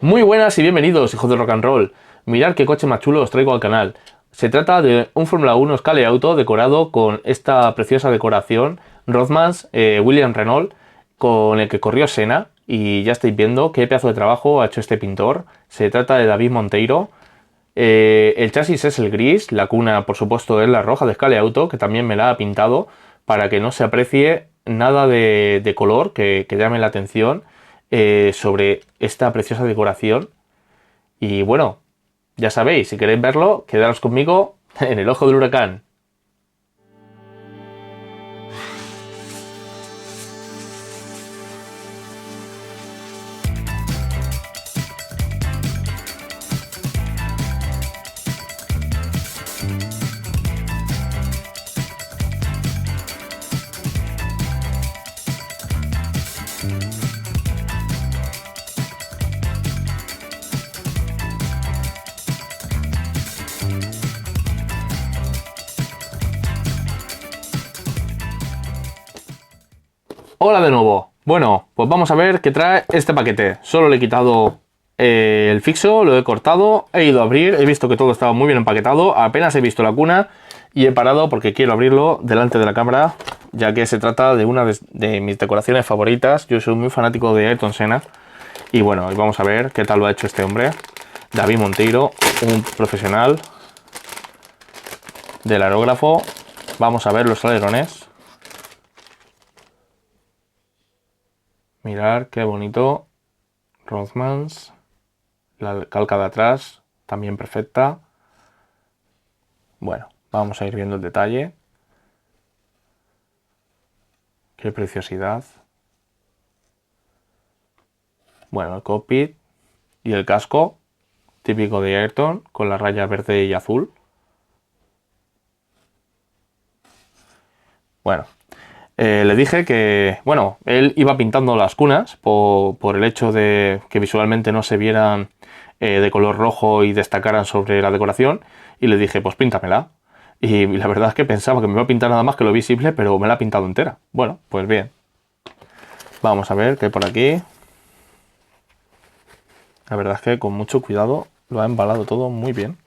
Muy buenas y bienvenidos, hijos de rock and roll. Mirad qué coche más chulo os traigo al canal. Se trata de un Fórmula 1 Scale Auto decorado con esta preciosa decoración Rothmans William Renault con el que corrió Senna. Y ya estáis viendo qué pedazo de trabajo ha hecho este pintor. Se trata de David Monteiro. El chasis es el gris, la cuna por supuesto es la roja de Scale Auto, que también me la ha pintado para que no se aprecie nada de color que llame la atención sobre esta preciosa decoración. Y bueno, ya sabéis, si queréis verlo, quedaros conmigo en el ojo del huracán. Hola de nuevo. Bueno, pues vamos a ver qué trae este paquete. Solo le he quitado el fixo, lo he cortado, he ido a abrir, he visto que todo estaba muy bien empaquetado, apenas he visto la cuna y he parado porque quiero abrirlo delante de la cámara, ya que se trata de una de mis decoraciones favoritas. Yo soy muy fanático de Ayrton Senna y bueno, hoy vamos a ver qué tal lo ha hecho este hombre, David Monteiro, un profesional del aerógrafo. Vamos a ver los alerones. Mirar qué bonito. Rothmans. La calca de atrás también perfecta. Bueno, vamos a ir viendo el detalle. Qué preciosidad. Bueno, el cockpit y el casco típico de Ayrton con la raya verde y azul. Bueno, le dije que, bueno, él iba pintando las cunas por el hecho de que visualmente no se vieran de color rojo y destacaran sobre la decoración. Y le dije, pues píntamela. Y la verdad es que pensaba que me iba a pintar nada más que lo visible, pero me la ha pintado entera. Bueno, pues bien. Vamos a ver qué hay por aquí. La verdad es que con mucho cuidado lo ha embalado todo muy bien.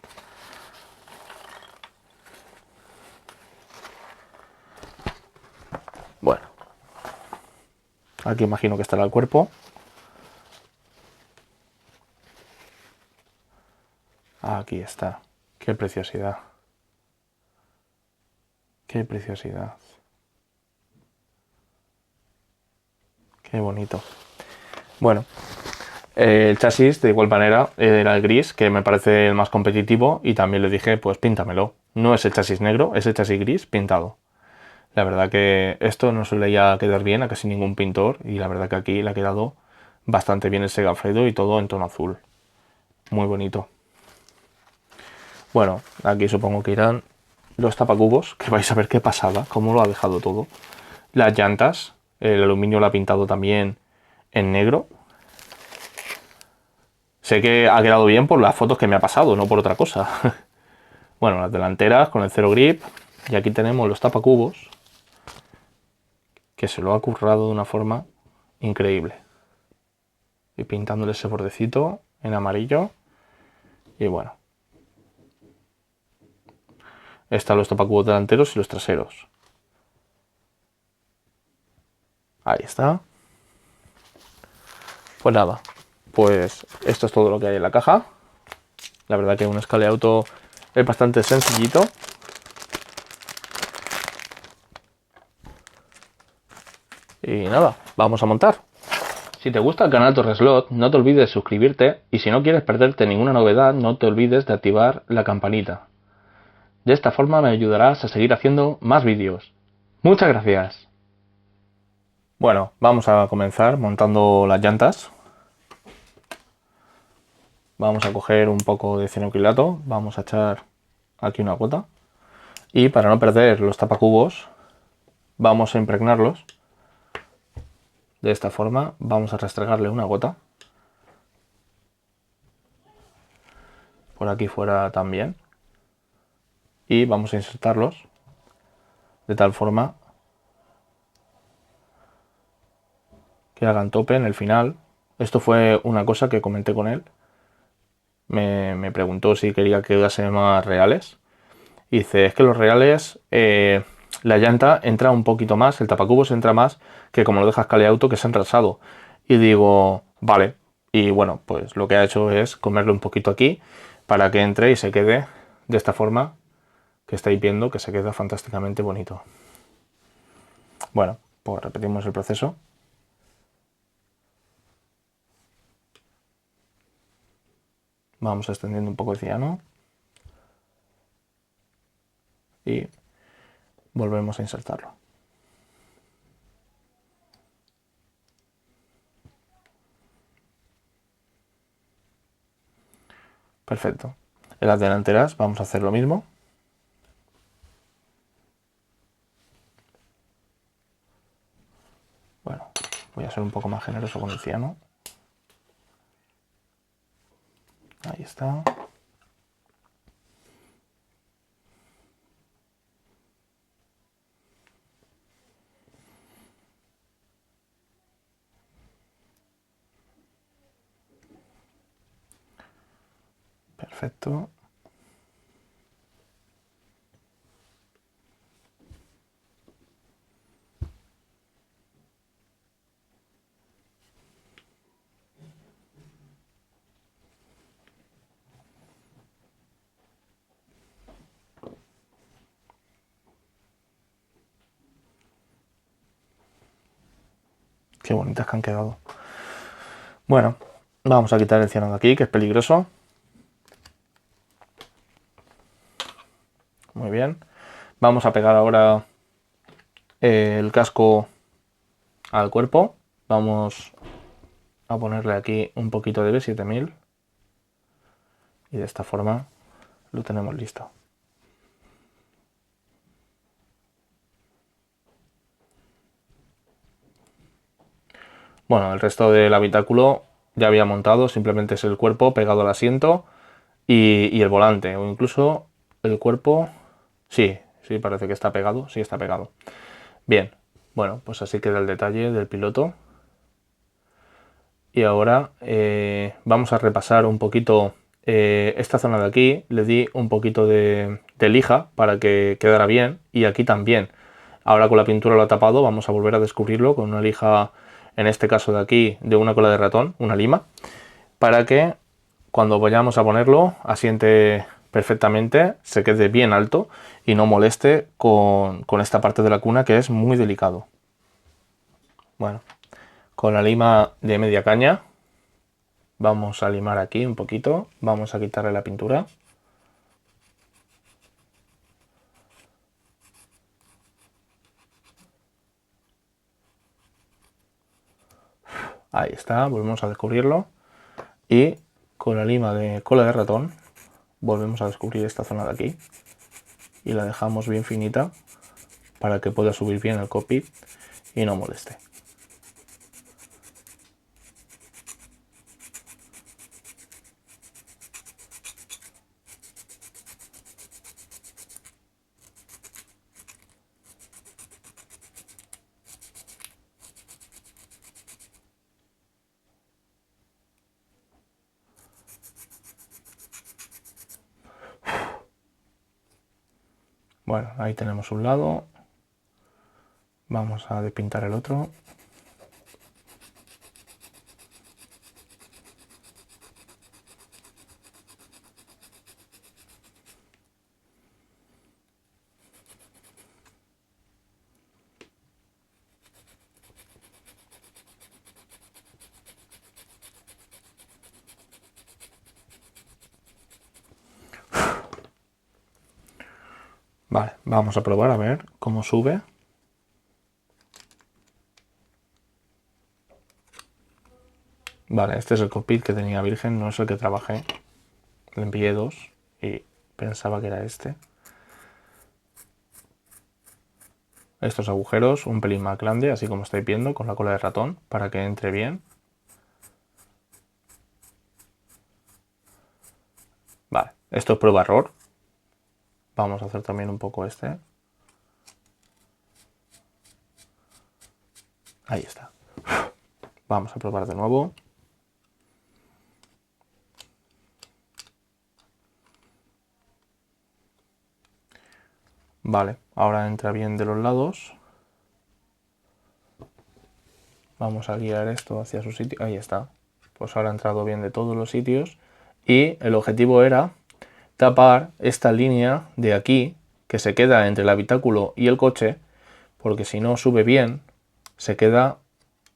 Bueno, aquí imagino que estará el cuerpo. Aquí está. Qué preciosidad. Qué preciosidad. Qué bonito. Bueno, el chasis de igual manera era el gris, que me parece el más competitivo, y también le dije, pues píntamelo. No es el chasis negro, es el chasis gris pintado. La verdad que esto no suele ya quedar bien a casi ningún pintor, y la verdad que aquí le ha quedado bastante bien el Segafredo y todo en tono azul. Muy bonito. Bueno, aquí supongo que irán los tapacubos, que vais a ver qué pasada, cómo lo ha dejado todo. Las llantas, el aluminio lo ha pintado también en negro. Sé que ha quedado bien por las fotos que me ha pasado, no por otra cosa. Bueno, las delanteras con el cero grip. Y aquí tenemos los tapacubos, que se lo ha currado de una forma increíble. Y pintándole ese bordecito en amarillo. Y bueno. Están los tapacubos delanteros y los traseros. Ahí está. Pues nada, pues esto es todo lo que hay en la caja. La verdad que un Scale Auto es bastante sencillito. Y nada, vamos a montar. Si te gusta el canal Torreslot, no te olvides de suscribirte y si no quieres perderte ninguna novedad, no te olvides de activar la campanita. De esta forma me ayudarás a seguir haciendo más vídeos. Muchas gracias. Bueno, vamos a comenzar montando las llantas. Vamos a coger un poco de cianocrilato, vamos a echar aquí una gota. Y para no perder los tapacubos, vamos a impregnarlos. De esta forma vamos a restregarle una gota. Por aquí fuera también. Y vamos a insertarlos de tal forma que hagan tope en el final, Esto fue una cosa que comenté con él. Me preguntó si quería que quedase más reales. Y dice, es que los reales, la llanta entra un poquito más, el tapacubos entra más que como lo dejas Caleauto, que es enrasado. Y digo, vale. Y bueno, pues lo que ha hecho es comerle un poquito aquí para que entre y se quede de esta forma que estáis viendo, que se queda fantásticamente bonito. Bueno, pues repetimos el proceso. Vamos extendiendo un poco el ciano. Y volvemos a insertarlo. Perfecto. En las delanteras vamos a hacer lo mismo. Bueno, voy a ser un poco más generoso con el ciano. Ahí está. Perfecto. Qué bonitas que han quedado. Bueno, vamos a quitar el ciano de aquí, que es peligroso. Muy bien. Vamos a pegar ahora el casco al cuerpo. Vamos a ponerle aquí un poquito de B7000. Y de esta forma lo tenemos listo. Bueno, el resto del habitáculo ya había montado, simplemente es el cuerpo pegado al asiento y el volante, o incluso el cuerpo, sí, parece que está pegado, sí está pegado. Bien, bueno, pues así queda el detalle del piloto. Y ahora vamos a repasar un poquito esta zona de aquí. Le di un poquito de lija para que quedara bien, y aquí también. Ahora con la pintura lo ha tapado, vamos a volver a descubrirlo con una lija, en este caso de aquí, de una cola de ratón, una lima, para que cuando vayamos a ponerlo asiente perfectamente, se quede bien alto y no moleste con esta parte de la cuna, que es muy delicado. Bueno, con la lima de media caña vamos a limar aquí un poquito, vamos a quitarle la pintura. Ahí está, volvemos a descubrirlo. Y con la lima de cola de ratón volvemos a descubrir esta zona de aquí. Y la dejamos bien finita para que pueda subir bien el cockpit y no moleste. Bueno, ahí tenemos un lado. Vamos a despintar el otro. Vale, vamos a probar a ver cómo sube. Vale, este es el cockpit que tenía virgen, no es el que trabajé. Le envié dos y pensaba que era este. Estos agujeros un pelín más grande, así como estáis viendo, con la cola de ratón, para que entre bien. Vale, esto es prueba-error. Vamos a hacer también un poco este. Ahí está. Vamos a probar de nuevo. Vale, ahora entra bien de los lados. Vamos a guiar esto hacia su sitio. Ahí está. Pues ahora ha entrado bien de todos los sitios. Y el objetivo era tapar esta línea de aquí, que se queda entre el habitáculo y el coche, porque si no sube bien, se queda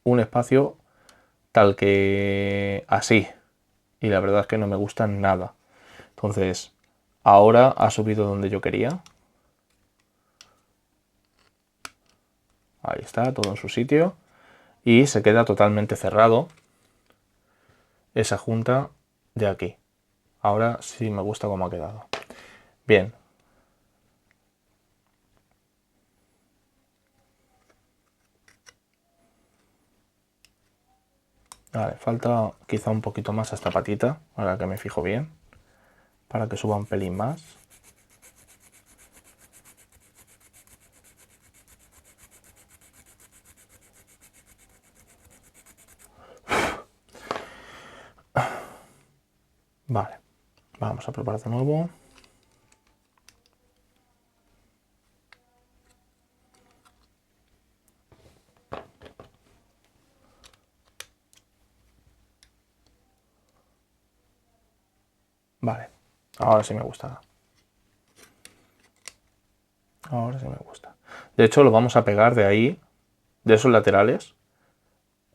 un espacio tal que así. Y la verdad es que no me gusta nada. Entonces, ahora ha subido donde yo quería. Ahí está, todo en su sitio. Y se queda totalmente cerrado esa junta de aquí. Ahora sí me gusta cómo ha quedado. Bien. Vale, falta quizá un poquito más a esta patita, ahora que me fijo bien, para que suba un pelín más. Vale, vamos a probar de nuevo. Vale, ahora sí me gusta. Ahora sí me gusta. De hecho, lo vamos a pegar de ahí, de esos laterales.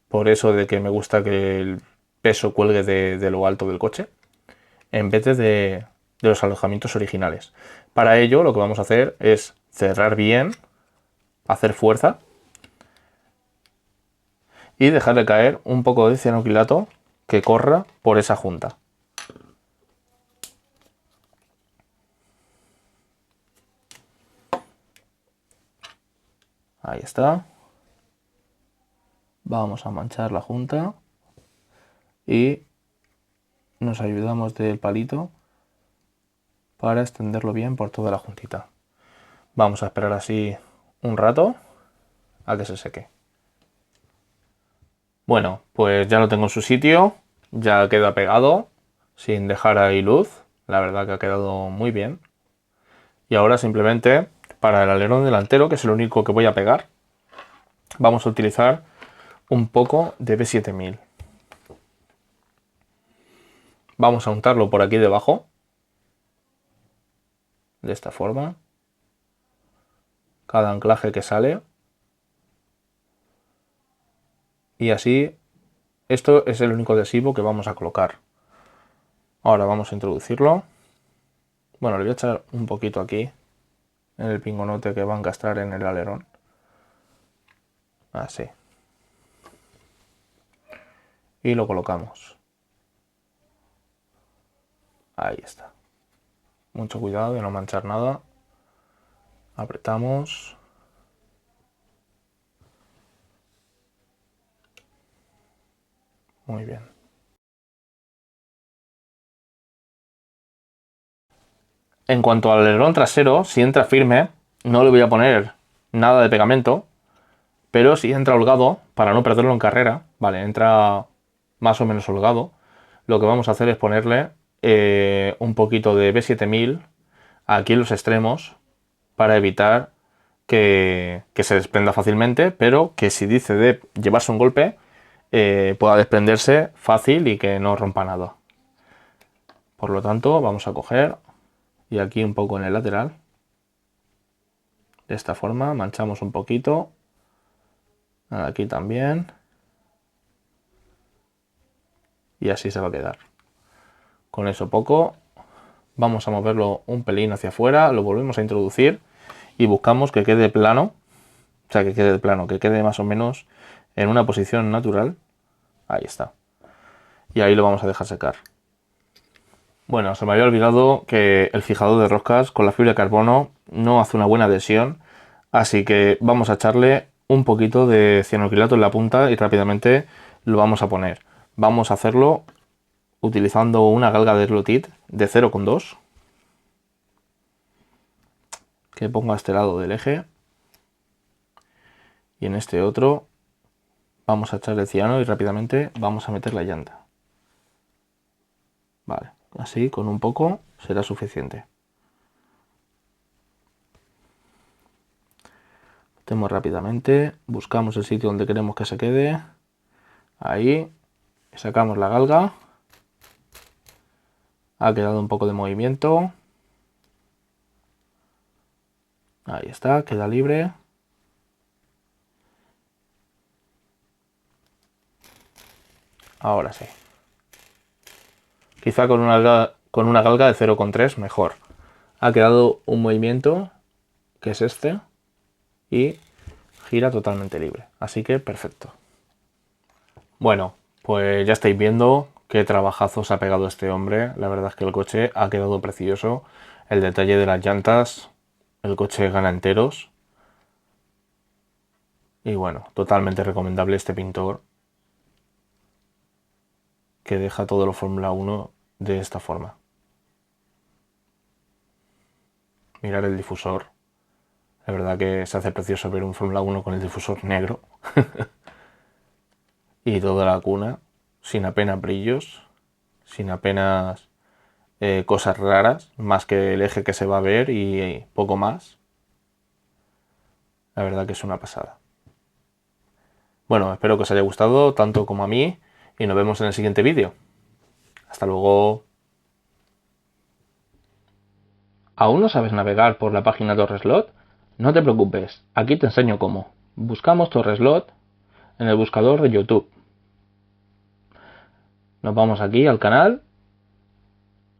Por eso de que me gusta que el peso cuelgue de lo alto del coche, en vez de los alojamientos originales. Para ello, lo que vamos a hacer es cerrar bien, hacer fuerza y dejarle caer un poco de cianoquilato que corra por esa junta. Ahí está. Vamos a manchar la junta y nos ayudamos del palito para extenderlo bien por toda la juntita. Vamos a esperar así un rato a que se seque. Bueno, pues ya lo tengo en su sitio, ya queda pegado sin dejar ahí luz. La verdad que ha quedado muy bien. Y ahora simplemente para el alerón delantero, que es el único que voy a pegar, vamos a utilizar un poco de B7000. Vamos a untarlo por aquí debajo, de esta forma. Cada anclaje que sale. Y así, esto es el único adhesivo que vamos a colocar. Ahora vamos a introducirlo. Bueno, le voy a echar un poquito aquí, en el pingonote que va a encastrar en el alerón. Así. Y lo colocamos. Ahí está. Mucho cuidado de no manchar nada. Apretamos. Muy bien. En cuanto al alerón trasero, si entra firme, no le voy a poner nada de pegamento, pero si entra holgado, para no perderlo en carrera, vale, entra más o menos holgado, lo que vamos a hacer es ponerle un poquito de B7000 aquí en los extremos para evitar que se desprenda fácilmente, pero que si dice de llevarse un golpe, pueda desprenderse fácil y que no rompa nada. Por lo tanto, vamos a coger y aquí un poco en el lateral, de esta forma, manchamos un poquito, aquí también, y así se va a quedar. Con eso poco, vamos a moverlo un pelín hacia afuera, lo volvemos a introducir y buscamos que quede plano, o sea, que quede plano, que quede más o menos en una posición natural. Ahí está. Y ahí lo vamos a dejar secar. Bueno, se me había olvidado que el fijador de roscas con la fibra de carbono no hace una buena adhesión, así que vamos a echarle un poquito de cianocrilato en la punta y rápidamente lo vamos a poner. Vamos a hacerlo utilizando una galga de Slotit de 0,2 que pongo a este lado del eje y en este otro vamos a echarle ciano y rápidamente vamos a meter la llanta. Vale, así con un poco será suficiente. Metemos rápidamente, buscamos el sitio donde queremos que se quede, ahí, sacamos la galga, ha quedado un poco de movimiento, ahí está, queda libre. Ahora sí. Quizá con una galga de 0,3 mejor. Ha quedado un movimiento, que es este, y gira totalmente libre. Así que perfecto. Bueno, pues ya estáis viendo qué trabajazos ha pegado este hombre. La verdad es que el coche ha quedado precioso. El detalle de las llantas, el coche gana enteros. Y bueno, totalmente recomendable este pintor, que deja todo lo Fórmula 1 de esta forma. Mirar el difusor. La verdad que se hace precioso ver un Fórmula 1 con el difusor negro. Y toda la cuna, sin apenas brillos, sin apenas cosas raras, más que el eje que se va a ver y poco más. La verdad que es una pasada. Bueno, espero que os haya gustado tanto como a mí y nos vemos en el siguiente vídeo. Hasta luego. ¿Aún no sabes navegar por la página Torreslot? No te preocupes, aquí te enseño cómo. Buscamos Torreslot en el buscador de YouTube. Nos vamos aquí al canal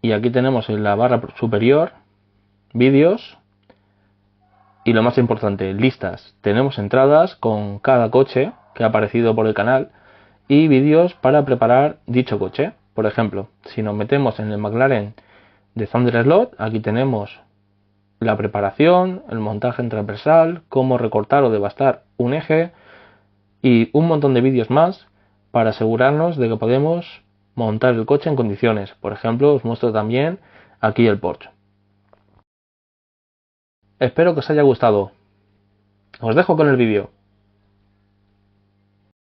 y aquí tenemos en la barra superior vídeos y lo más importante, listas. Tenemos entradas con cada coche que ha aparecido por el canal y vídeos para preparar dicho coche. Por ejemplo, si nos metemos en el McLaren de Thunder Slot, aquí tenemos la preparación, el montaje transversal, cómo recortar o devastar un eje y un montón de vídeos más para asegurarnos de que podemos montar el coche en condiciones. Por ejemplo, os muestro también aquí el Porsche. Espero que os haya gustado. Os dejo con el vídeo.